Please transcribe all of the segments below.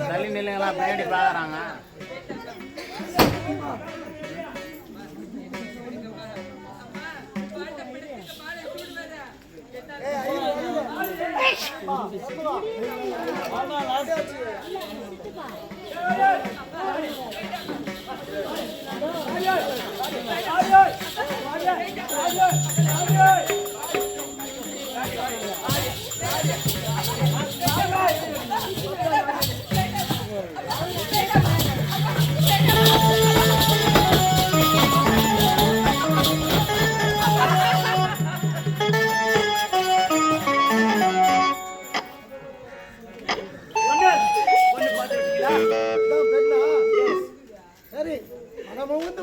தள்ளி நில்லுங்களா, பின்னாடி பாக்குறாங்க.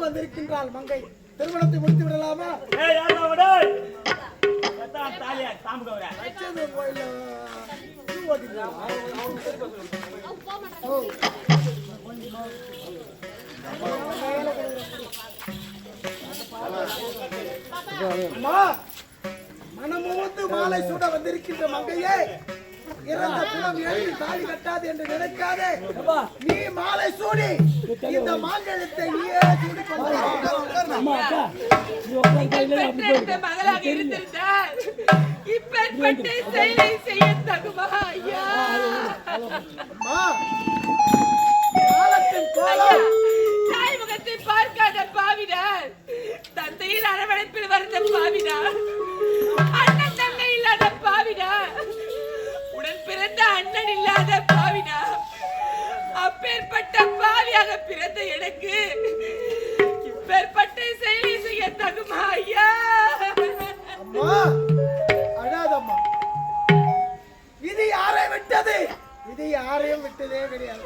வந்திருக்கின்றாள் மங்கை, திருமணத்தை முடித்து விடலாமா? மனமுவந்து மாலை சூட வந்திருக்கின்ற மங்கையே, இறந்த குலம் எழுதி தாலி கட்டாது என்று நினைக்காதே. நீ மாலை சூடி இந்த மாங்கல்யத்தை நீயே சூடி மகளாக இருந்திருந்தால் இப்பேற்பட்ட செயலை செய்ய தகுமா ஐயா? தாய் முகத்தை பார்க்காத பாவினார், தந்தையின் அரவணைப்பில் வருந்த பாவினார், அண்ணன் தங்கை இல்லாத பாவினார், உடன் பிறந்த அண்ணன் இல்லாத பாவினா, அப்பேற்பட்ட பாவியாக பிறந்த எனக்கு இப்பேற்பட்ட செயலை செய்ய தகுமா ஐயா? அம்மா அழாதம்மா, இது யாரை விட்டது? இது யாரையும் விட்டதே கிடையாது.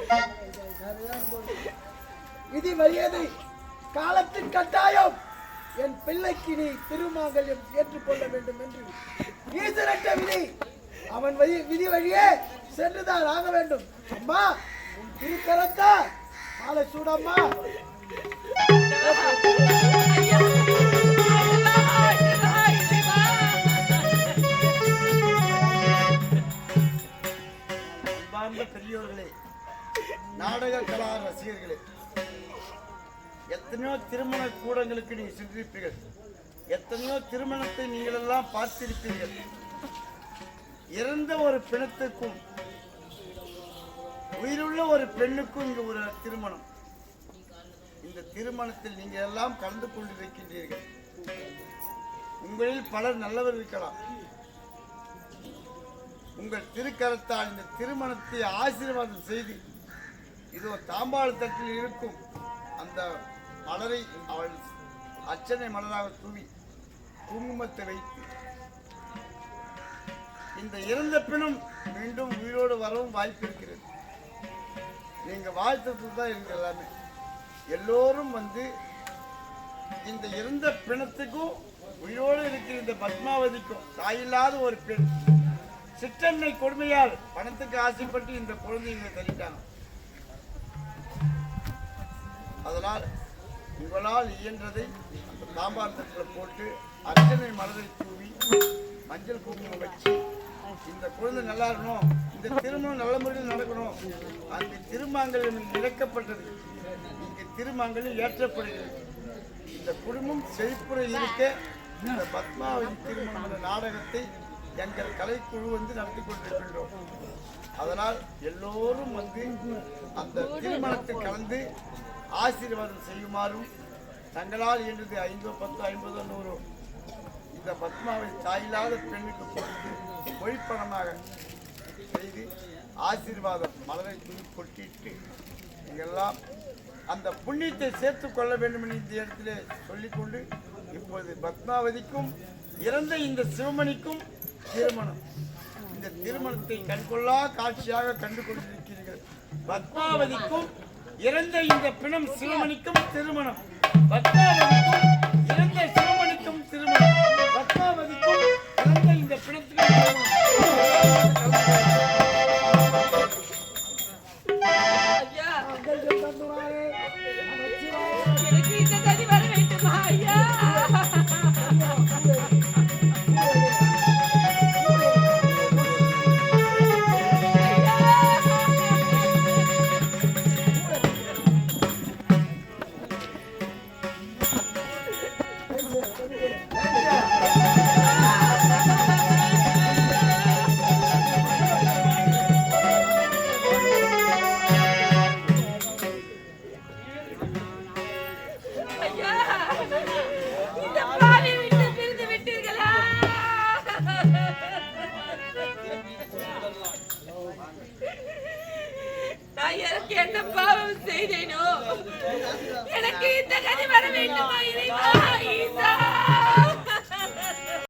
இது வலியது காலத்தின் கட்டாயம். என் பிள்ளைக்கு நீ திருமாங்கல்யம் ஏற்றுக்கொள்ள வேண்டும் என்று ஈசரட்ட விதி. அவன் விதி வழியே சென்றுதான் ஆக வேண்டும். அம்மா திருக்கரத்தா மாலை சூடம்மா. பெரியோர்களே, நாடக கலா ரசிகர்களே, எத்தனையோ திருமண கூடங்களுக்கு நீ சென்றிருப்பீர்கள், எத்தனையோ திருமணத்தை நீங்கள் எல்லாம் பார்த்திருப்பீர்கள். இறந்த ஒரு பிணத்துக்கும் உயிருள்ள ஒரு பெண்ணுக்கும் இங்கு ஒரு திருமணம். இந்த திருமணத்தில் நீங்கள் எல்லாம் கலந்து கொண்டிருக்கின்றீர்கள். உங்களில் பலர் நல்லவர் இருக்கலாம். உங்கள் திருக்கரத்தால் இந்த திருமணத்தை ஆசீர்வாதம் செய்து இதோ தாம்பாள தட்டில் இருக்கும் அந்த மலரை அவள் அர்ச்சனை மலராக தூவி குங்குமத்தை வைத்து இந்த இறந்த பிணம் மீண்டும் உயிரோடு வரவும் வாய்ப்பு இருக்கிறது. நீங்க வாழ்த்துக்கு தான் இருக்கு. எல்லாமே எல்லோரும் வந்து இந்த இறந்த பிணத்துக்கும் உயிரோடு இருக்கிற இந்த பத்மாவதிக்கும் தாயில்லாத ஒரு பெண் சிற்றன்னை கொடுமையால் பணத்துக்கு ஆசைப்பட்டு இந்த குழந்தைங்க தள்ளிட்டாங்க. அதனால் உங்களால் இயன்றதை அந்த தாம்பாளத்தில் போட்டு அர்ச்சனை மலரை தூவி மஞ்சள் குங்குமம் வச்சு இந்த குழந்தை நல்லா இருக்கணும், இந்த திருமணம் நல்ல முறையில் நடக்கணும். அங்கு திருமாங்கல்யம் இழக்கப்பட்டது, இங்கு திருமாங்கல்யம் ஏற்றப்படுகிறது. இந்த குடும்பம் செழிப்புற இருக்க இந்த பத்மாவதி திருமண நாடகத்தை எங்கள் கலைக்குழு வந்து நடத்தி கொண்டிருக்கின்றோம். அதனால் எல்லோரும் வந்து அந்த திருமணத்தில் கலந்து ஆசீர்வாதம் செய்யுமாறும் தங்களால் இயன்றது 5, 10, 50, 100 இந்த பத்மாவதி தாயில்லாத பெண்ணுக்கு கொடுத்து பொய்ப்பணமாக செய்து ஆசீர்வாதம் மலரை துணி கொட்டிட்டு நீங்கள்லாம் அந்த புண்ணியத்தை சேர்த்து கொள்ள வேண்டும் என்று இந்த இடத்திலே சொல்லிக்கொண்டு இப்பொழுது பத்மாவதிக்கும் இறந்த இந்த சிவமணிக்கும் திருமணம். இந்த திருமணத்தை கண்கொள்ளா காட்சியாக கண்டு கொண்டிருக்கிறீர்கள். பத்மாவதிக்கும் இறந்த இந்த பிணம் சிவமணிக்கும் திருமணம். பத்மாவதிக்கும் இறந்த சிவமணிக்கும் திருமணம். பத்மாவதிக்கும் இறந்த இந்த பிணத்துக்கும் எனக்கு இந்த கதி வர வேண்டுமா ஐயா? வேண்டும் ஐயா